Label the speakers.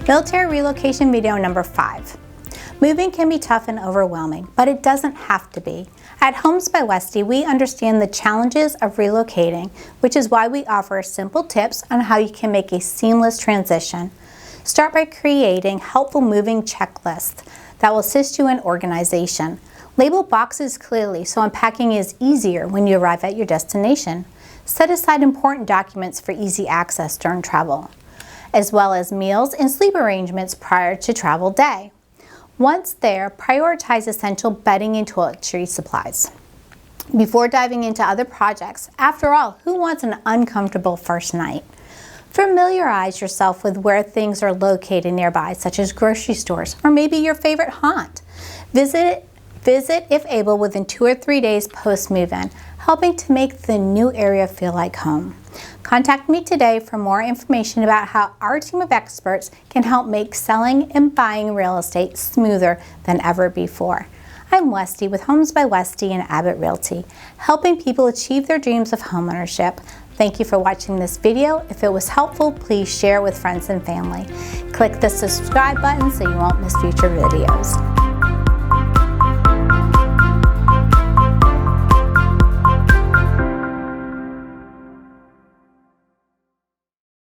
Speaker 1: Military relocation video number 5. Moving can be tough and overwhelming, but it doesn't have to be. At Homes by Westy, we understand the challenges of relocating, which is why we offer simple tips on how you can make a seamless transition. Start by creating helpful moving checklists that will assist you in organization. Label boxes clearly so unpacking is easier when you arrive at your destination. Set aside important documents for easy access during travel, as well as meals and sleep arrangements prior to travel day. Once there, prioritize essential bedding and toiletry supplies before diving into other projects. After all, who wants an uncomfortable first night? Familiarize yourself with where things are located nearby, such as grocery stores or maybe your favorite haunt. Visit if able within 2 or 3 days post move-in, helping to make the new area feel like home. Contact me today for more information about how our team of experts can help make selling and buying real estate smoother than ever before. I'm Westy with Homes by Westy and Abbott Realty, helping people achieve their dreams of homeownership. Thank you for watching this video. If it was helpful, please share with friends and family. Click the subscribe button so you won't miss future videos.